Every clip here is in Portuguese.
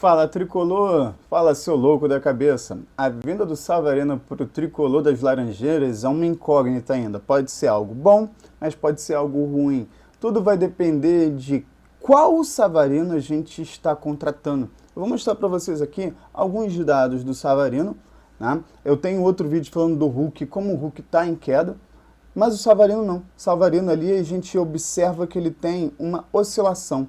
Fala tricolor, fala seu louco da cabeça. A vinda do Savarino para o tricolor das Laranjeiras é uma incógnita ainda. Pode ser algo bom, mas pode ser algo ruim. Tudo vai depender de qual Savarino a gente está contratando. Eu vou mostrar para vocês aqui alguns dados do Savarino, né? Eu tenho outro vídeo falando do Hulk, como o Hulk está em queda, mas o Savarino não. O Savarino ali a gente observa que ele tem uma oscilação.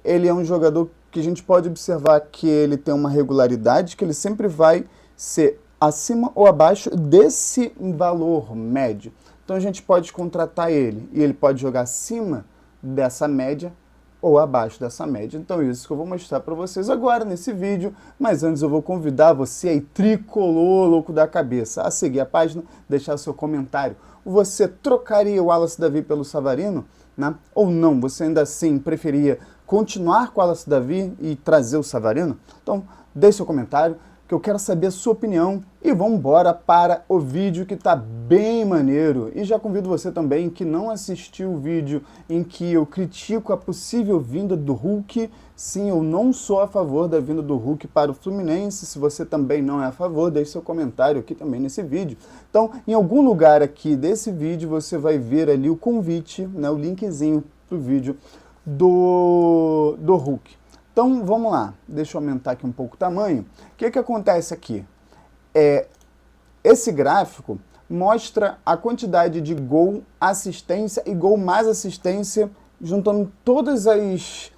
Ele é um jogador que a gente pode observar que ele tem uma regularidade, que ele sempre vai ser acima ou abaixo desse valor médio. Então a gente pode contratar ele e ele pode jogar acima dessa média ou abaixo dessa média. Então isso que eu vou mostrar para vocês agora nesse vídeo, mas antes eu vou convidar você aí, tricolor louco da cabeça, a seguir a página, deixar seu comentário. Você trocaria o Wallace Davi pelo Savarino, né? Ou não? Você ainda assim preferia continuar com o Wallace Davi e trazer o Savarino? Então deixe seu comentário, que eu quero saber a sua opinião e vamos embora para o vídeo que está bem maneiro. E já convido você também que não assistiu o vídeo em que eu critico a possível vinda do Hulk. Sim, eu não sou a favor da vinda do Hulk para o Fluminense. Se você também não é a favor, deixe seu comentário aqui também nesse vídeo. Então, em algum lugar aqui desse vídeo, você vai ver ali o convite, né, o linkzinho para o vídeo do Hulk. Então, vamos lá. Deixa eu aumentar aqui um pouco o tamanho. O que acontece aqui? Esse gráfico mostra a quantidade de gol, assistência e gol mais assistência, juntando todas as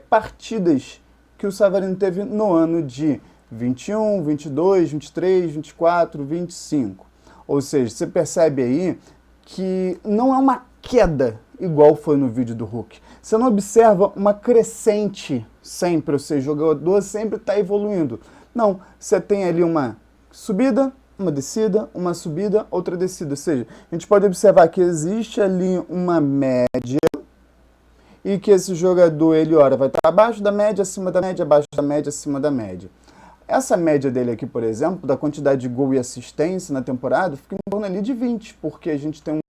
partidas que o Savarino teve no ano de 21, 22, 23, 24, 25. Ou seja, você percebe aí que não é uma queda igual foi no vídeo do Hulk. Você não observa uma crescente sempre, ou seja, o jogador sempre está evoluindo. Não, você tem ali uma subida, uma descida, uma subida, outra descida. Ou seja, a gente pode observar que existe ali uma média e que esse jogador, ele ora vai estar abaixo da média, acima da média, abaixo da média, acima da média. Essa média dele aqui, por exemplo, da quantidade de gol e assistência na temporada, fica em torno ali de 20, porque a gente tem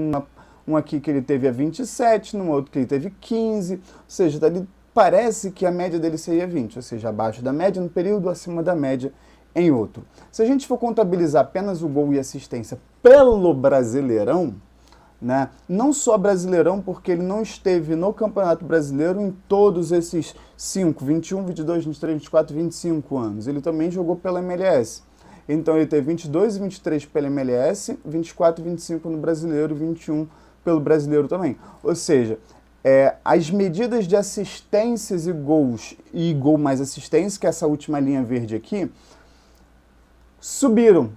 um aqui que ele teve a 27, no outro que ele teve 15, ou seja, ali parece que a média dele seria 20, ou seja, abaixo da média no período, acima da média em outro. Se a gente for contabilizar apenas o gol e assistência pelo Brasileirão, né, não só Brasileirão, porque ele não esteve no Campeonato Brasileiro em todos esses 5, 21, 22, 23, 24, 25 anos. Ele também jogou pela MLS. Então ele teve 22 e 23 pela MLS, 24 e 25 no Brasileiro, 21 pelo Brasileiro também. Ou seja, as medidas de assistências e gol mais assistência, que é essa última linha verde aqui, subiram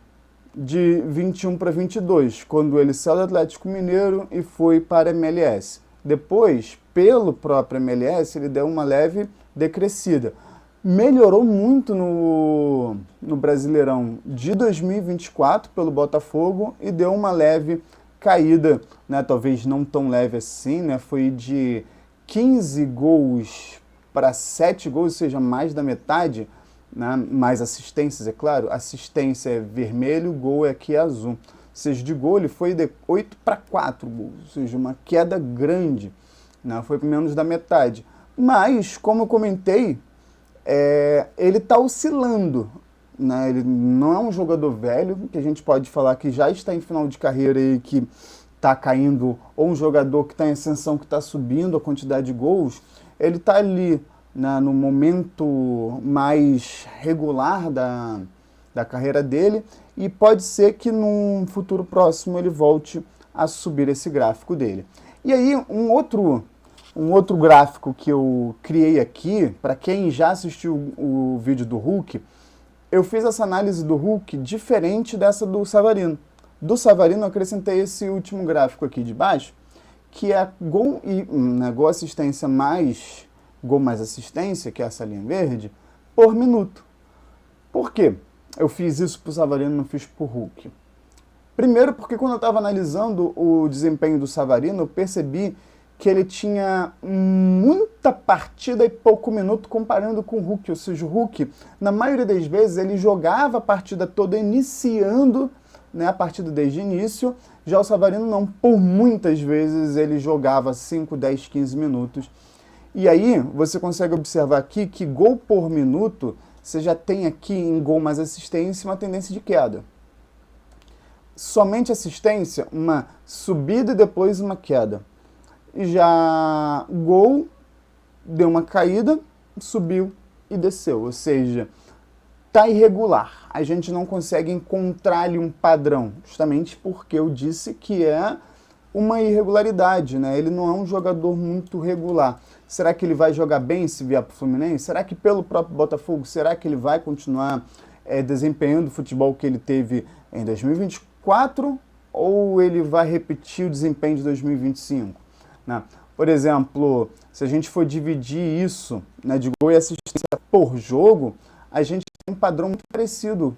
de 21 para 22, quando ele saiu do Atlético Mineiro e foi para a MLS. Depois, pelo próprio MLS, ele deu uma leve decrescida. Melhorou muito no Brasileirão de 2024 pelo Botafogo e deu uma leve caída, né, talvez não tão leve assim, né, foi de 15 gols para 7 gols, ou seja, mais da metade, né, mais assistências, é claro, assistência é vermelho, gol é aqui azul, ou seja, de gol ele foi de 8 para 4 gols, ou seja, uma queda grande, né, foi menos da metade, mas, como eu comentei, ele está oscilando, né? Ele não é um jogador velho, que a gente pode falar que já está em final de carreira e que está caindo, ou um jogador que está em ascensão, que está subindo a quantidade de gols. Ele está ali, né, no momento mais regular da carreira dele e pode ser que num futuro próximo ele volte a subir esse gráfico dele. E aí um outro gráfico que eu criei aqui, para quem já assistiu o vídeo do Hulk, eu fiz essa análise do Hulk diferente dessa do Savarino. Do Savarino eu acrescentei esse último gráfico aqui de baixo, que é gol assistência mais gol mais assistência, que é essa linha verde, por minuto. Por quê? Eu fiz isso para o Savarino e não fiz para o Hulk. Primeiro porque quando eu estava analisando o desempenho do Savarino, eu percebi que ele tinha muita partida e pouco minuto comparando com o Hulk. Ou seja, o Hulk, na maioria das vezes, ele jogava a partida toda iniciando, né, a partida desde o início. Já o Savarino não, por muitas vezes ele jogava 5, 10, 15 minutos. E aí você consegue observar aqui que gol por minuto você já tem aqui em gol mais assistência uma tendência de queda. Somente assistência, uma subida e depois uma queda. Já gol, deu uma caída, subiu e desceu, ou seja, está irregular. A gente não consegue encontrar ali um padrão, justamente porque eu disse que é uma irregularidade, né? Ele não é um jogador muito regular. Será que ele vai jogar bem se vier para o Fluminense? Será que pelo próprio Botafogo, será que ele vai continuar desempenhando o futebol que ele teve em 2024 ou ele vai repetir o desempenho de 2025? Né? Por exemplo, se a gente for dividir isso, né, de gol e assistência por jogo, a gente tem um padrão muito parecido,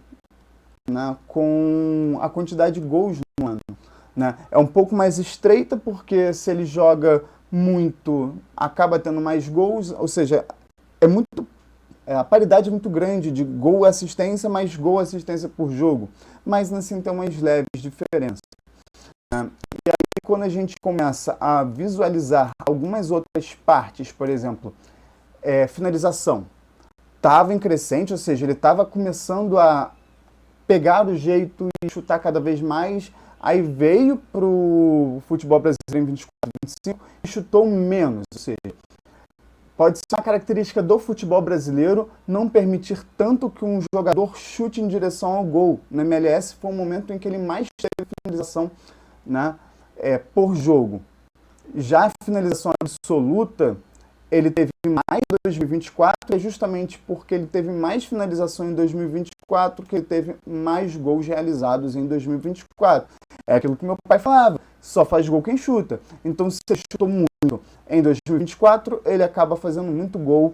né, com a quantidade de gols no ano. Né? É um pouco mais estreita porque se ele joga muito, acaba tendo mais gols, ou seja, a paridade é muito grande de gol e assistência, mais gol e assistência por jogo, mas assim tem umas leves diferenças. Né? E aí quando a gente começa a visualizar algumas outras partes, por exemplo, finalização, estava em crescente, ou seja, ele estava começando a pegar o jeito e chutar cada vez mais, aí veio para o futebol brasileiro em 24, 25 e chutou menos, ou seja, pode ser uma característica do futebol brasileiro não permitir tanto que um jogador chute em direção ao gol. No MLS foi um momento em que ele mais teve finalização, né, por jogo. Já a finalização absoluta, ele teve mais em 2024, é justamente porque ele teve mais finalização em 2024 que ele teve mais gols realizados em 2024. É aquilo que meu pai falava, só faz gol quem chuta. Então, se ele chutou muito em 2024, ele acaba fazendo muito gol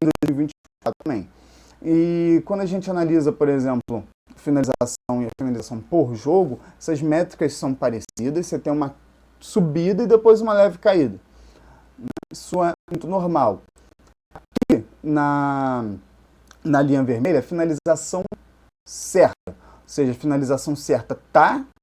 em 2024 também. E quando a gente analisa, por exemplo, finalização e a finalização por jogo, essas métricas são parecidas, você tem uma subida e depois uma leve caída. Isso é muito normal. Aqui, na linha vermelha, finalização certa. Ou seja, finalização certa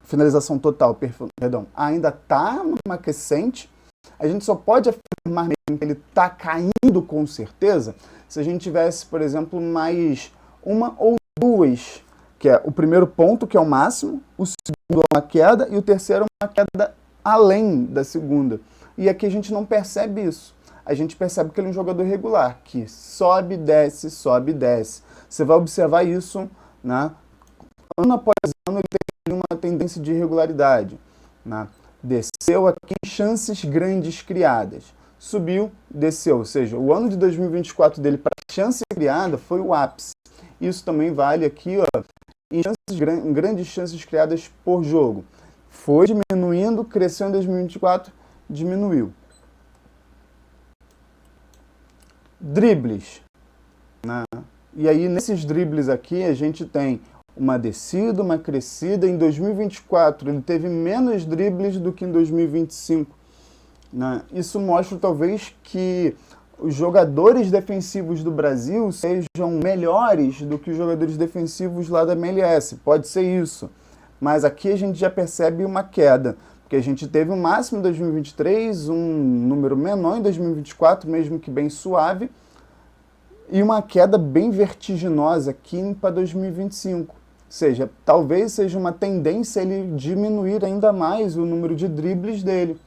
finalização total, perdão, ainda está numa crescente. A gente só pode afirmar mesmo que ele está caindo com certeza se a gente tivesse, por exemplo, mais uma ou duas, que é o primeiro ponto, que é o máximo, o segundo é uma queda e o terceiro é uma queda além da segunda. E aqui a gente não percebe isso. A gente percebe que ele é um jogador regular, que sobe, desce, sobe, desce. Você vai observar isso, né? Ano após ano ele tem uma tendência de irregularidade. Né? Desceu aqui, chances grandes criadas. Subiu, desceu. Ou seja, o ano de 2024 dele para chance criada foi o ápice. Isso também vale aqui, ó, em grandes chances criadas por jogo. Foi diminuindo, cresceu em 2024, diminuiu. Dribles. Né? E aí, nesses dribles aqui, a gente tem uma descida, uma crescida. Em 2024, ele teve menos dribles do que em 2025. Né? Isso mostra, talvez, que os jogadores defensivos do Brasil sejam melhores do que os jogadores defensivos lá da MLS. Pode ser isso. Mas aqui a gente já percebe uma queda. Porque a gente teve um máximo em 2023, um número menor em 2024, mesmo que bem suave, e uma queda bem vertiginosa aqui para 2025. Ou seja, talvez seja uma tendência ele diminuir ainda mais o número de dribles dele.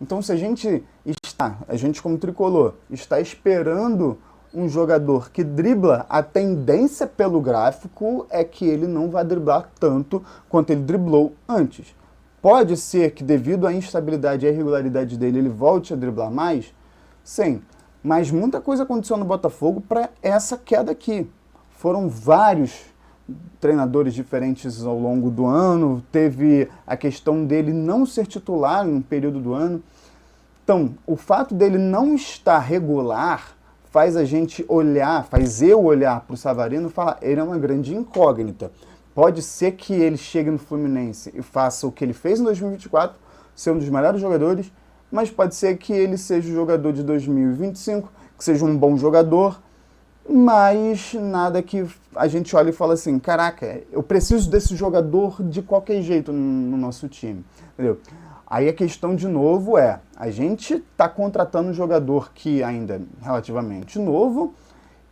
Então, se a gente como tricolor, está esperando um jogador que dribla, a tendência pelo gráfico é que ele não vai driblar tanto quanto ele driblou antes. Pode ser que, devido à instabilidade e à irregularidade dele, ele volte a driblar mais? Sim, mas muita coisa aconteceu no Botafogo para essa queda aqui. Foram vários treinadores diferentes ao longo do ano, teve a questão dele não ser titular no período do ano. Então, o fato dele não estar regular faz eu olhar para o Savarino e falar, ele é uma grande incógnita. Pode ser que ele chegue no Fluminense e faça o que ele fez em 2024, ser um dos melhores jogadores, mas pode ser que ele seja o jogador de 2025, que seja um bom jogador, mas nada que a gente olha e fala assim, caraca, eu preciso desse jogador de qualquer jeito no nosso time, entendeu? Aí a questão, de novo, a gente está contratando um jogador que ainda é relativamente novo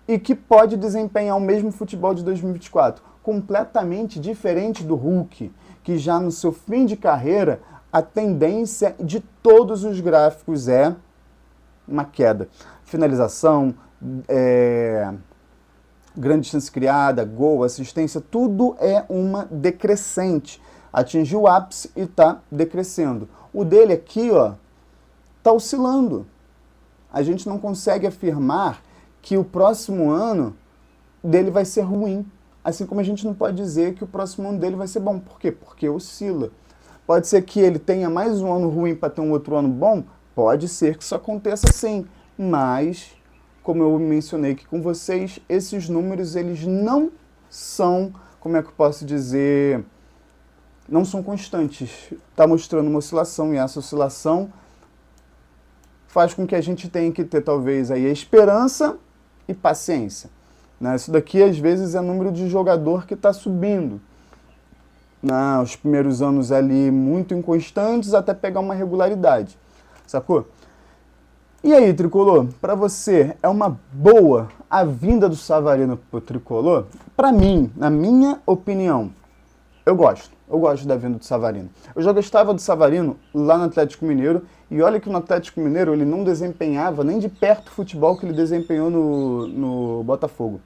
e que pode desempenhar o mesmo futebol de 2024, completamente diferente do Hulk, que já no seu fim de carreira, a tendência de todos os gráficos é uma queda. Finalização, grande chance criada, gol, assistência, tudo é uma decrescente. Atingiu o ápice e está decrescendo. O dele aqui, ó, está oscilando. A gente não consegue afirmar que o próximo ano dele vai ser ruim. Assim como a gente não pode dizer que o próximo ano dele vai ser bom. Por quê? Porque oscila. Pode ser que ele tenha mais um ano ruim para ter um outro ano bom? Pode ser que isso aconteça sim. Mas, como eu mencionei aqui com vocês, esses números eles não são, como é que eu posso dizer, não são constantes. Está mostrando uma oscilação e essa oscilação faz com que a gente tenha que ter talvez aí a esperança e paciência. Né? Isso daqui às vezes é número de jogador que está subindo. Os primeiros anos ali muito inconstantes até pegar uma regularidade. Sacou? E aí, Tricolor, para você é uma boa a vinda do Savarino pro Tricolor? Para mim, na minha opinião, eu gosto da vinda do Savarino. Eu já gostava do Savarino lá no Atlético Mineiro, e olha que no Atlético Mineiro ele não desempenhava nem de perto o futebol que ele desempenhou no Botafogo.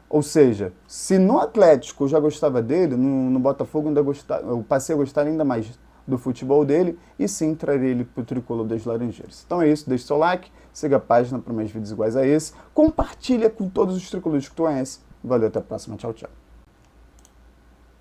Ou seja, se no Atlético eu já gostava dele, no Botafogo eu passei a gostar ainda mais do futebol dele, e sim trarei ele para o Tricolor das Laranjeiras. Então é isso, deixe seu like, siga a página para mais vídeos iguais a esse, compartilha com todos os tricolores que tu conhece. Valeu, até a próxima, tchau, tchau.